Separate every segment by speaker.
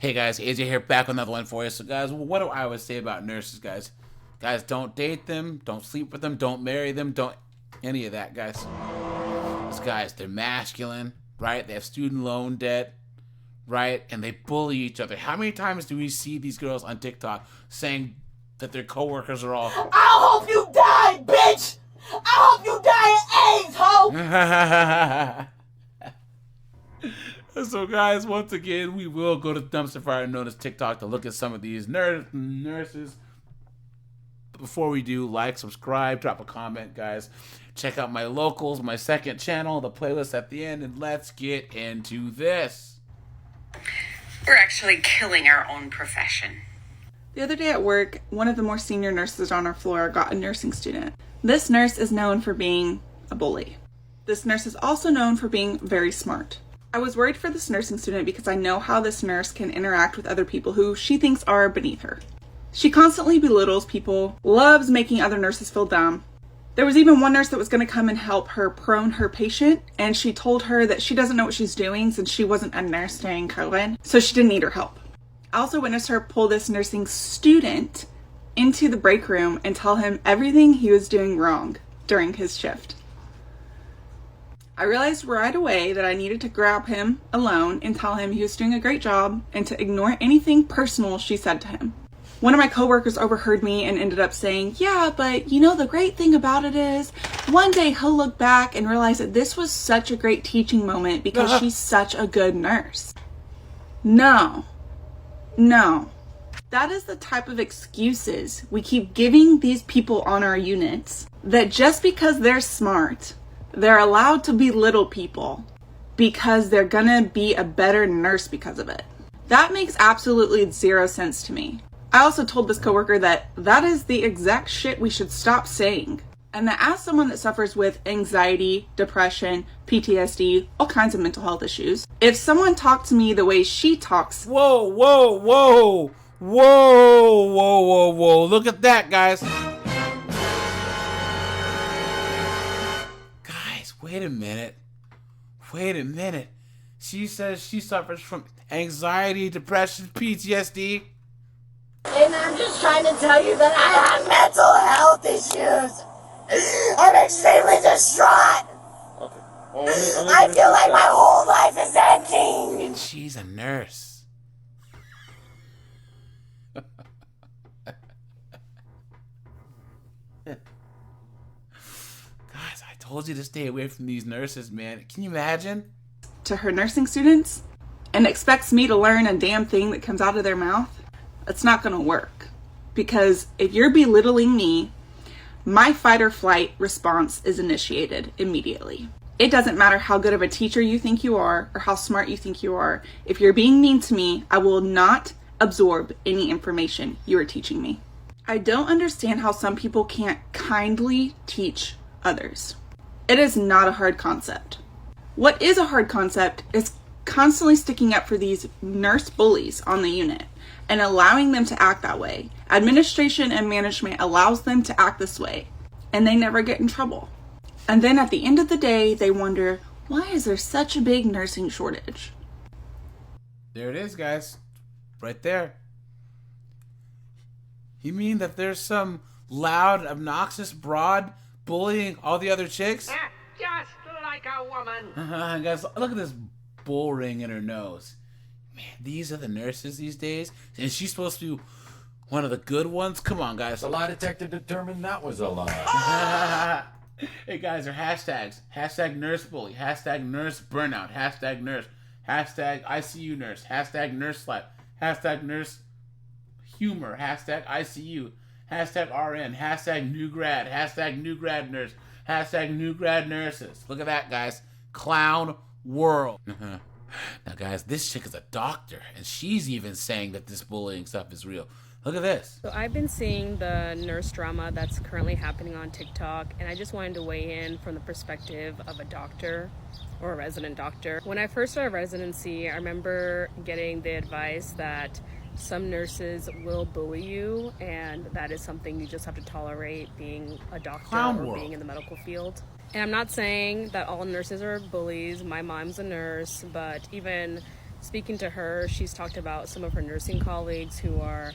Speaker 1: Hey guys, AJ here, back with another one for you. So guys, what do I always say about nurses, guys? Guys, don't date them, don't sleep with them, don't marry them, don't any of that, guys. These guys, they're masculine, right? They have student loan debt, right? And they bully each other. How many times do we see these girls on TikTok saying that their coworkers are all...
Speaker 2: I hope you die, bitch! I hope you die of AIDS, ho!
Speaker 1: So guys, once again, we will go to the dumpster fire known as TikTok to look at some of these nurses. But before we do, like, subscribe, drop a comment, guys. Check out my locals, my second channel, the playlist at the end, and let's get into this.
Speaker 3: We're actually killing our own profession.
Speaker 4: The other day at work, one of the more senior nurses on our floor got a nursing student. This nurse is known for being a bully. This nurse is also known for being very smart. I was worried for this nursing student because I know how this nurse can interact with other people who she thinks are beneath her. She constantly belittles people, loves making other nurses feel dumb. There was even one nurse that was going to come and help her prone her patient, and she told her that she doesn't know what she's doing since she wasn't a nurse during COVID, so she didn't need her help. I also witnessed her pull this nursing student into the break room and tell him everything he was doing wrong during his shift. I realized right away that I needed to grab him alone and tell him he was doing a great job and to ignore anything personal she said to him. One of my coworkers overheard me and ended up saying, "Yeah, but you know, the great thing about it is one day he'll look back and realize that this was such a great teaching moment because she's such a good nurse." No. That is the type of excuses we keep giving these people on our units, that just because they're smart, they're allowed to belittle people because they're gonna be a better nurse because of it. That makes absolutely zero sense to me. I also told this coworker that that is the exact shit we should stop saying. And that as someone that suffers with anxiety, depression, PTSD, all kinds of mental health issues, if someone talked to me the way she talks...
Speaker 1: Whoa. Look at that, guys. Guys, wait a minute. She says she suffers from anxiety, depression, PTSD.
Speaker 2: And I'm just trying to tell you that I have mental health issues. I'm extremely distraught.
Speaker 5: Okay. Well,
Speaker 2: I feel like my whole life is ending.
Speaker 1: And she's a nurse. Guys, I told you to stay away from these nurses, man. Can you imagine?
Speaker 4: to her nursing students and expects me to learn a damn thing that comes out of their mouth, it's not going to work. Because if you're belittling me, my fight or flight response is initiated immediately. It doesn't matter how good of a teacher you think you are or how smart you think you are. If you're being mean to me, I will not absorb any information you are teaching me. I don't understand how some people can't kindly teach others. It is not a hard concept. What is a hard concept is constantly sticking up for these nurse bullies on the unit and allowing them to act that way. Administration and management allows them to act this way, and they never get in trouble. And then at the end of the day, they wonder, why is there such a big nursing shortage?
Speaker 1: There it is, guys. Right there. You mean that there's some loud, obnoxious broad bullying all the other chicks?
Speaker 6: Just like a woman.
Speaker 1: Guys, look at this bull ring in her nose. Man, these are the nurses these days? And she's supposed to be one of the good ones? Come on, guys.
Speaker 5: The lie detector determined that was a lie.
Speaker 1: Hey, guys, are hashtags. Hashtag nurse bully. Hashtag nurse burnout. Hashtag nurse. Hashtag ICU nurse. Hashtag nurse slap. Hashtag nurse humor. Hashtag ICU. Hashtag RN. Hashtag new grad. Hashtag new grad nurse. Hashtag new grad nurses. Look at that, guys. Clown world. Now, guys, this chick is a doctor, and she's even saying that this bullying stuff is real. Look at this.
Speaker 7: So I've been seeing the nurse drama that's currently happening on TikTok, and I just wanted to weigh in from the perspective of a doctor or a resident doctor. When I first started residency, I remember getting the advice that some nurses will bully you, and that is something you just have to tolerate being a doctor or being in the medical field. And I'm not saying that all nurses are bullies. My mom's a nurse, but even speaking to her, she's talked about some of her nursing colleagues who are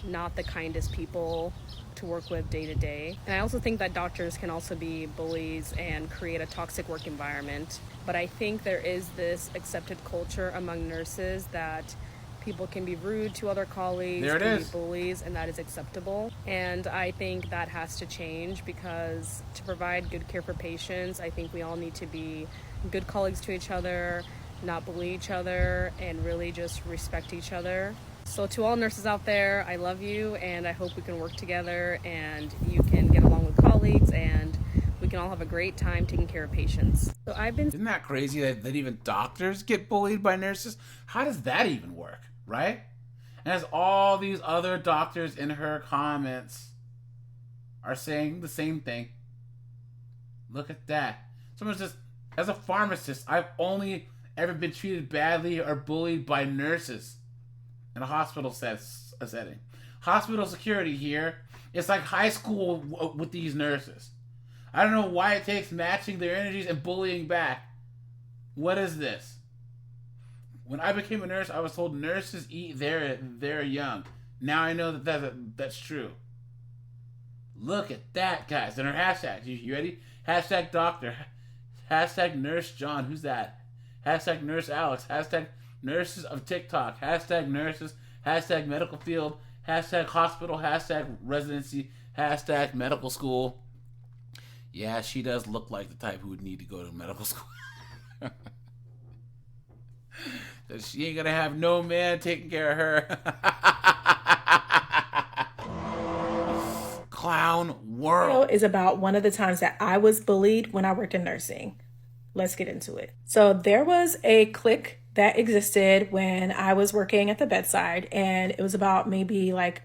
Speaker 7: not the kindest people to work with day to day. And I also think that doctors can also be bullies and create a toxic work environment. But I think there is this accepted culture among nurses that people can be rude to other colleagues,
Speaker 1: There it
Speaker 7: can
Speaker 1: is.
Speaker 7: be bullies, and that is acceptable. And I think that has to change, because to provide good care for patients, I think we all need to be good colleagues to each other, not bully each other, and really just respect each other. So to all nurses out there, I love you, and I hope we can work together and you can get along with colleagues, and we can all have a great time taking care of patients. So I've been...
Speaker 1: Isn't that crazy that even doctors get bullied by nurses? How does that even work, right? And as all these other doctors in her comments are saying the same thing. Look at that. Someone just, as a pharmacist, I've only ever been treated badly or bullied by nurses in a hospital setting. Hospital security here, it's like high school with these nurses. I don't know why it takes matching their energies and bullying back. What is this? When I became a nurse, I was told nurses eat their young. Now I know that's true. Look at that, guys. And her hashtags. You ready? Hashtag doctor. Hashtag nurse John. Who's that? Hashtag nurse Alex. Hashtag nurses of TikTok. Hashtag nurses. Hashtag medical field. Hashtag hospital. Hashtag residency. Hashtag medical school. Yeah, she does look like the type who would need to go to medical school. She ain't gonna have no man taking care of her. Clown world.
Speaker 8: Is about one of the times that I was bullied when I worked in nursing. Let's get into it. So there was a clique that existed when I was working at the bedside, and it was about maybe like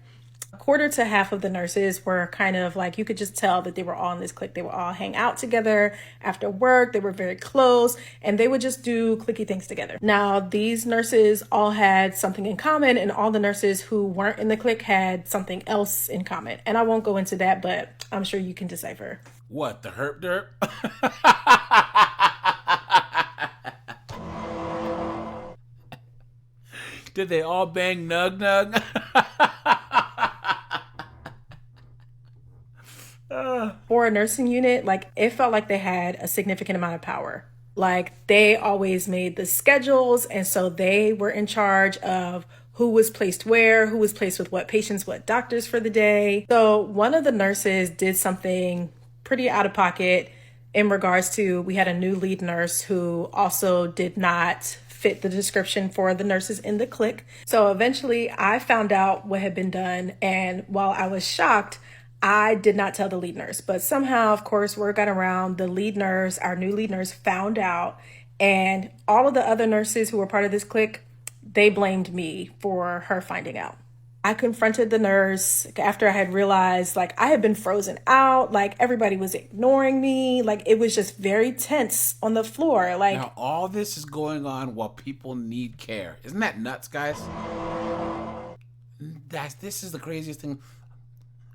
Speaker 8: a quarter to half of the nurses were kind of like, you could just tell that they were all in this clique. They would all hang out together after work. They were very close, and they would just do cliquey things together. Now, these nurses all had something in common, and all the nurses who weren't in the clique had something else in common. And I won't go into that, but I'm sure you can decipher.
Speaker 1: What, the herp derp? Did they all bang nug nug?
Speaker 8: For a nursing unit, like, it felt like they had a significant amount of power. Like, they always made the schedules, and so they were in charge of who was placed where, who was placed with what patients, what doctors for the day. So one of the nurses did something pretty out of pocket in regards to, we had a new lead nurse who also did not fit the description for the nurses in the clique. So eventually I found out what had been done, and while I was shocked, I did not tell the lead nurse, but somehow, of course, word got around. The lead nurse, our new lead nurse, found out, and all of the other nurses who were part of this clique, they blamed me for her finding out. I confronted the nurse after I had realized, like, I had been frozen out, like, everybody was ignoring me, like, it was just very tense on the floor. Like,
Speaker 1: now all this is going on while people need care. Isn't that nuts, guys? This is the craziest thing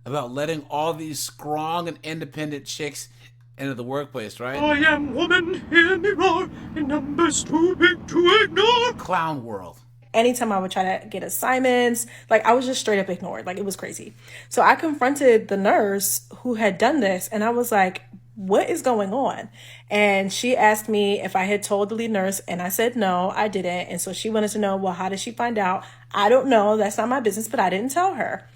Speaker 1: about letting all these strong and independent chicks into the workplace, right?
Speaker 6: I am woman, hear me roar, in numbers too big to ignore.
Speaker 1: Clown world.
Speaker 8: anytime I would try to get assignments, like, I was just straight up ignored. Like, it was crazy. So I confronted the nurse who had done this, and I was like, what is going on? And she asked me if I had told the lead nurse, and I said no, I didn't. And so she wanted to know, well, how did she find out? I don't know. That's not my business, but I didn't tell her.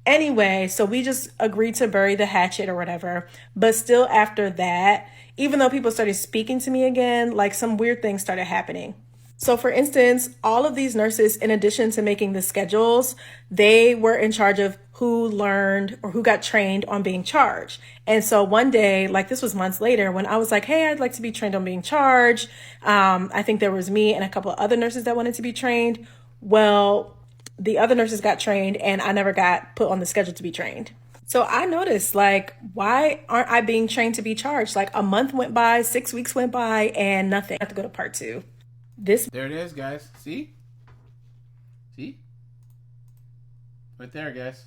Speaker 8: Anyway, so we just agreed to bury the hatchet or whatever. But still after that, even though people started speaking to me again, like, some weird things started happening. So for instance, all of these nurses, in addition to making the schedules, they were in charge of who learned or who got trained on being charged. And so one day, like, this was months later, when I was like, hey, I'd like to be trained on being charged. I think there was me and a couple of other nurses that wanted to be trained. Well, the other nurses got trained and I never got put on the schedule to be trained. So I noticed, like, why aren't I being trained to be charged? Like, a month went by, 6 weeks went by, and nothing. I have to go to part 2.
Speaker 1: There it is, guys. See? Right there, guys.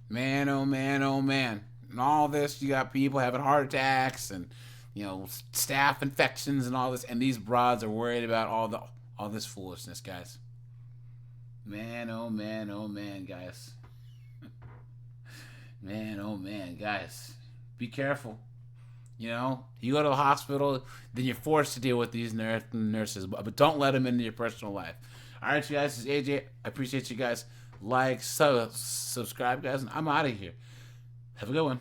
Speaker 1: Man, oh man, oh man. And all this, you got people having heart attacks and, you know, staph infections and all this. And these broads are worried about All this foolishness, guys. Man, oh man, guys. Man, oh man, guys. Be careful. You know, you go to the hospital, then you're forced to deal with these nurses, but don't let them into your personal life. All right, you guys, this is AJ. I appreciate you guys. Like, subscribe, guys, and I'm out of here. Have a good one.